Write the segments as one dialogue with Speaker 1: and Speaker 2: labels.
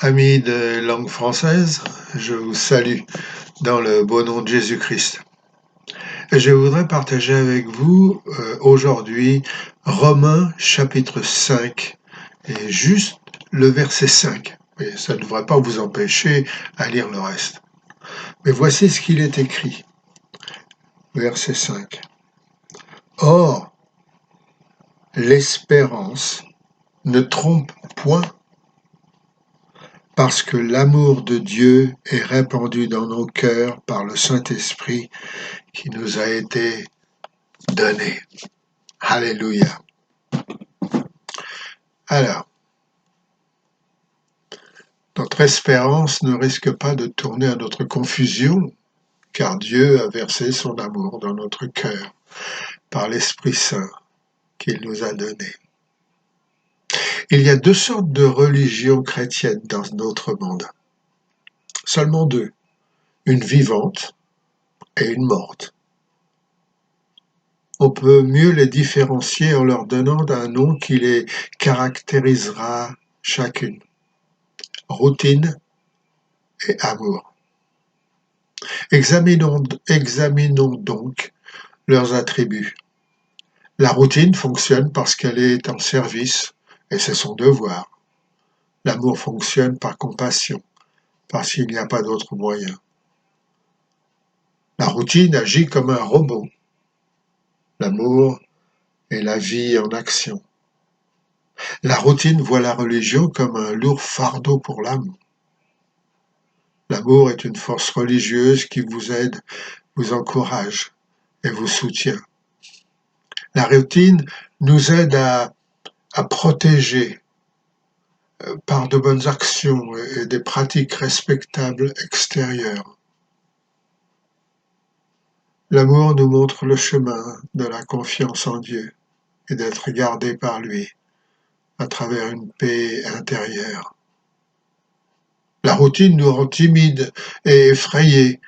Speaker 1: Amis de langue française, je vous salue dans le beau nom de Jésus-Christ. Et je voudrais partager avec vous aujourd'hui Romains chapitre 5 et juste le verset 5. Mais ça ne devrait pas vous empêcher à lire le reste. Mais voici ce qu'il est écrit. Verset 5. Or, l'espérance ne trompe point, parce que l'amour de Dieu est répandu dans nos cœurs par le Saint-Esprit qui nous a été donné. Alléluia. Alors, notre espérance ne risque pas de tourner à notre confusion, car Dieu a versé son amour dans notre cœur par l'Esprit Saint qu'il nous a donné. Il y a deux sortes de religions chrétiennes dans notre monde. Seulement deux. Une vivante et une morte. On peut mieux les différencier en leur donnant un nom qui les caractérisera chacune. Routine et amour. Examinons donc leurs attributs. La routine fonctionne parce qu'elle est en service, et c'est son devoir. L'amour fonctionne par compassion, parce qu'il n'y a pas d'autre moyen. La routine agit comme un robot. L'amour est la vie en action. La routine voit la religion comme un lourd fardeau pour l'âme. L'amour est une force religieuse qui vous aide, vous encourage et vous soutient. La routine nous aide à protéger par de bonnes actions et des pratiques respectables extérieures. L'amour nous montre le chemin de la confiance en Dieu et d'être gardé par lui à travers une paix intérieure. La routine nous rend timides et effrayés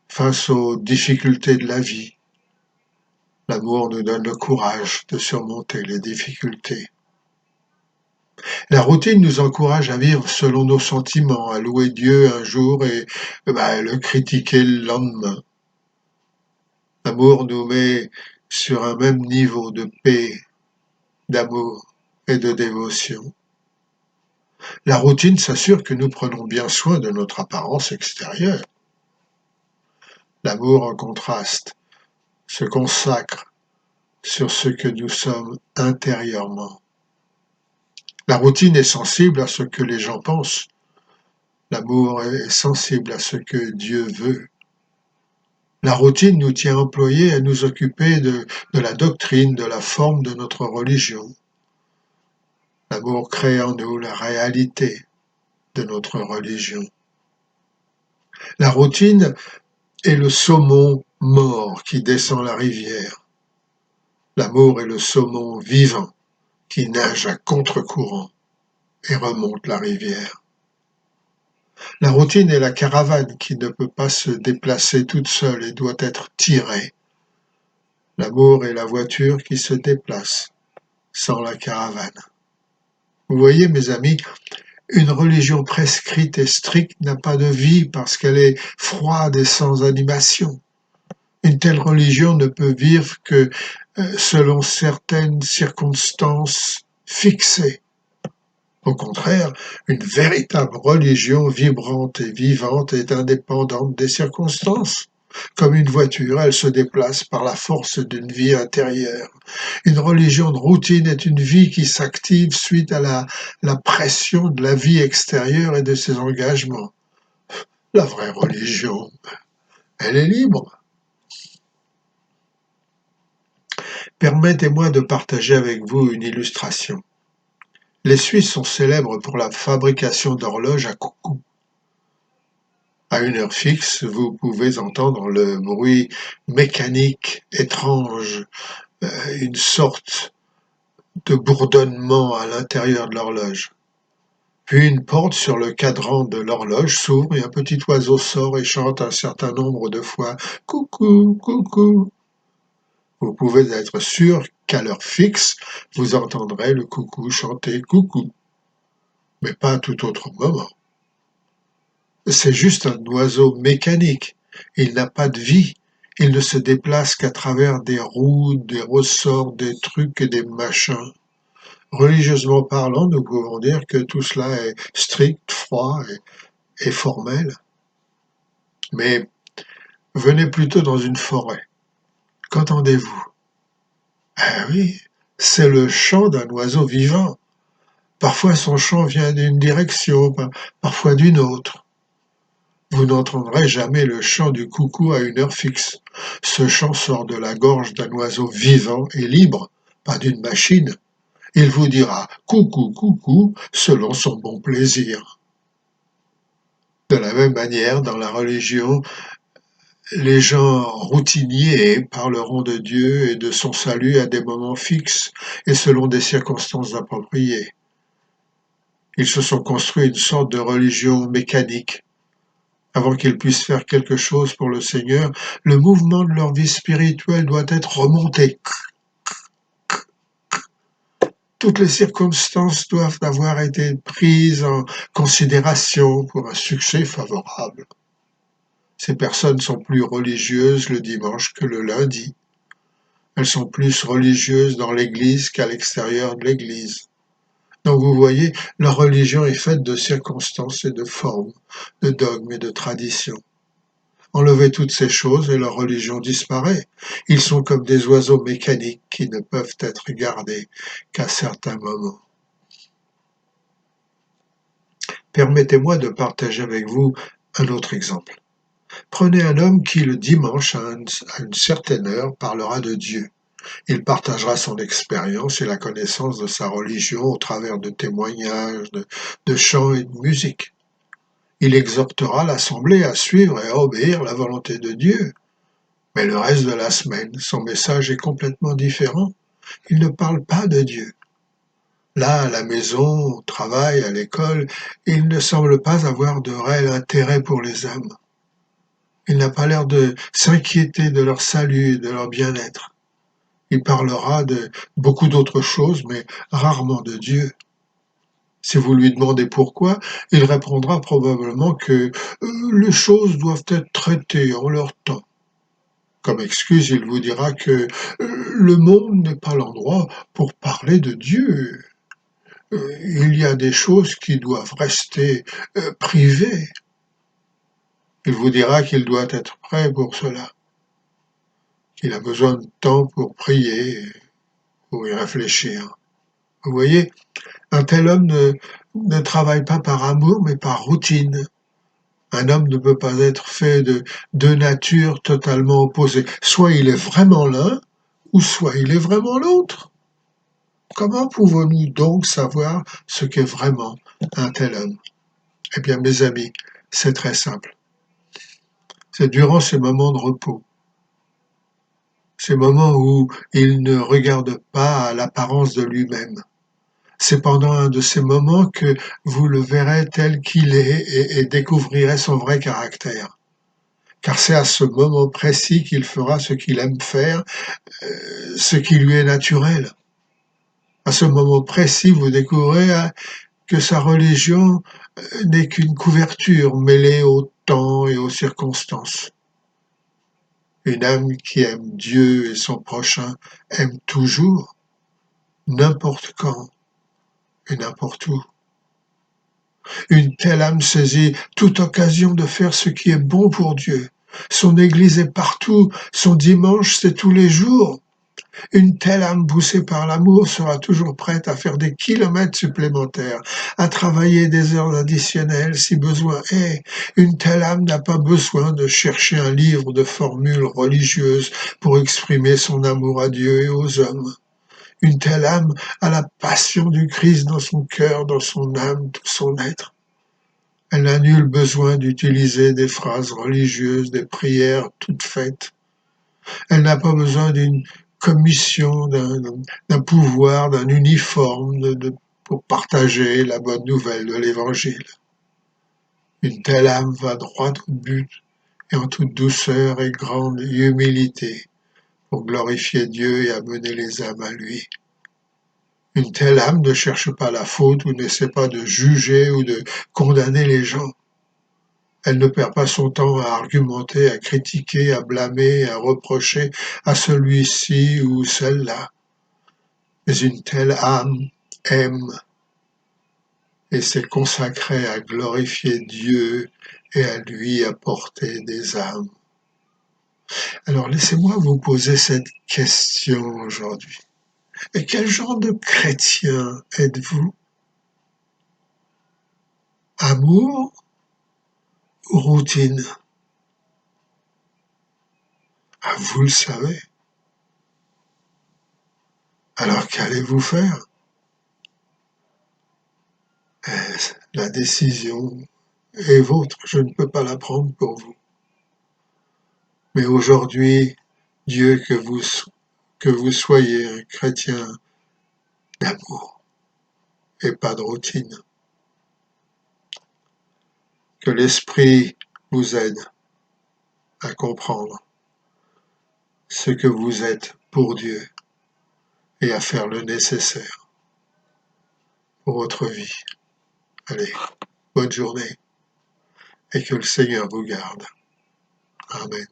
Speaker 1: face aux difficultés de la vie. L'amour nous donne le courage de surmonter les difficultés. La routine nous encourage à vivre selon nos sentiments, à louer Dieu un jour et le critiquer le lendemain. L'amour nous met sur un même niveau de paix, d'amour et de dévotion. La routine s'assure que nous prenons bien soin de notre apparence extérieure. L'amour, en contraste, se consacre sur ce que nous sommes intérieurement. La routine est sensible à ce que les gens pensent. L'amour est sensible à ce que Dieu veut. La routine nous tient employés à nous occuper de la doctrine, de la forme de notre religion. L'amour crée en nous la réalité de notre religion. La routine est le saumon mort qui descend la rivière. L'amour est le saumon vivant qui nage à contre-courant et remonte la rivière. La routine est la caravane qui ne peut pas se déplacer toute seule et doit être tirée. L'amour est la voiture qui se déplace sans la caravane. Vous voyez, mes amis, une religion prescrite et stricte n'a pas de vie parce qu'elle est froide et sans animation. Une telle religion ne peut vivre que selon certaines circonstances fixées. Au contraire, une véritable religion vibrante et vivante est indépendante des circonstances. Comme une voiture, elle se déplace par la force d'une vie intérieure. Une religion de routine est une vie qui s'active suite à la pression de la vie extérieure et de ses engagements. La vraie religion, elle est libre. Permettez-moi de partager avec vous une illustration. Les Suisses sont célèbres pour la fabrication d'horloges à coucou. À une heure fixe, vous pouvez entendre le bruit mécanique étrange, une sorte de bourdonnement à l'intérieur de l'horloge. Puis une porte sur le cadran de l'horloge s'ouvre et un petit oiseau sort et chante un certain nombre de fois « Coucou, coucou ». Vous pouvez être sûr qu'à l'heure fixe, vous entendrez le coucou chanter « Coucou », mais pas à tout autre moment. C'est juste un oiseau mécanique. Il n'a pas de vie. Il ne se déplace qu'à travers des roues, des ressorts, des trucs et des machins. Religieusement parlant, nous pouvons dire que tout cela est strict, froid et formel. Mais venez plutôt dans une forêt. Qu'entendez-vous? Ah oui, c'est le chant d'un oiseau vivant. Parfois son chant vient d'une direction, parfois d'une autre. Vous n'entendrez jamais le chant du coucou à une heure fixe. Ce chant sort de la gorge d'un oiseau vivant et libre, pas d'une machine. Il vous dira coucou, coucou, selon son bon plaisir. De la même manière, dans la religion, les gens routiniers parleront de Dieu et de son salut à des moments fixes et selon des circonstances appropriées. Ils se sont construits une sorte de religion mécanique. Avant qu'ils puissent faire quelque chose pour le Seigneur, le mouvement de leur vie spirituelle doit être remonté. Toutes les circonstances doivent avoir été prises en considération pour un succès favorable. Ces personnes sont plus religieuses le dimanche que le lundi. Elles sont plus religieuses dans l'église qu'à l'extérieur de l'église. Donc vous voyez, leur religion est faite de circonstances et de formes, de dogmes et de traditions. Enlevez toutes ces choses et leur religion disparaît. Ils sont comme des oiseaux mécaniques qui ne peuvent être gardés qu'à certains moments. Permettez-moi de partager avec vous un autre exemple. Prenez un homme qui, le dimanche, à une certaine heure, parlera de Dieu. Il partagera son expérience et la connaissance de sa religion au travers de témoignages, de chants et de musique. Il exhortera l'assemblée à suivre et à obéir la volonté de Dieu. Mais le reste de la semaine, son message est complètement différent. Il ne parle pas de Dieu. Là, à la maison, au travail, à l'école, il ne semble pas avoir de réel intérêt pour les âmes. Il n'a pas l'air de s'inquiéter de leur salut et de leur bien-être. Il parlera de beaucoup d'autres choses, mais rarement de Dieu. Si vous lui demandez pourquoi, il répondra probablement que les choses doivent être traitées en leur temps. Comme excuse, il vous dira que le monde n'est pas l'endroit pour parler de Dieu. Il y a des choses qui doivent rester privées. Il vous dira qu'il doit être prêt pour cela, qu'il a besoin de temps pour prier, pour y réfléchir. Vous voyez, un tel homme ne travaille pas par amour, mais par routine. Un homme ne peut pas être fait de deux natures totalement opposées. Soit il est vraiment l'un, ou soit il est vraiment l'autre. Comment pouvons-nous donc savoir ce qu'est vraiment un tel homme? Eh bien, mes amis, c'est très simple. C'est durant ces moments de repos, ces moments où il ne regarde pas à l'apparence de lui-même. C'est pendant un de ces moments que vous le verrez tel qu'il est et découvrirez son vrai caractère. Car c'est à ce moment précis qu'il fera ce qu'il aime faire, ce qui lui est naturel. À ce moment précis, vous découvrirez que sa religion n'est qu'une couverture mêlée au temps et aux circonstances. Une âme qui aime Dieu et son prochain aime toujours, n'importe quand et n'importe où. Une telle âme saisit toute occasion de faire ce qui est bon pour Dieu. Son église est partout, son dimanche c'est tous les jours. Une telle âme poussée par l'amour sera toujours prête à faire des kilomètres supplémentaires, à travailler des heures additionnelles si besoin est. Une telle âme n'a pas besoin de chercher un livre de formules religieuses pour exprimer son amour à Dieu et aux hommes. Une telle âme a la passion du Christ dans son cœur, dans son âme, tout son être. Elle n'a nul besoin d'utiliser des phrases religieuses, des prières toutes faites. Elle n'a pas besoin d'une commission, d'un pouvoir, d'un uniforme pour partager la bonne nouvelle de l'Évangile. Une telle âme va droit au but et en toute douceur et grande humilité pour glorifier Dieu et amener les âmes à lui. Une telle âme ne cherche pas la faute ou n'essaie pas de juger ou de condamner les gens. Elle ne perd pas son temps à argumenter, à critiquer, à blâmer, à reprocher à celui-ci ou celle-là. Mais une telle âme aime et s'est consacrée à glorifier Dieu et à lui apporter des âmes. Alors laissez-moi vous poser cette question aujourd'hui. Et quel genre de chrétien êtes-vous? Amour ou routine? Ah, vous le savez. Alors qu'allez-vous faire? La décision est vôtre, je ne peux pas la prendre pour vous. Mais aujourd'hui, Dieu, que vous soyez un chrétien d'amour et pas de routine. Que l'Esprit vous aide à comprendre ce que vous êtes pour Dieu et à faire le nécessaire pour votre vie. Allez, bonne journée et que le Seigneur vous garde. Amen.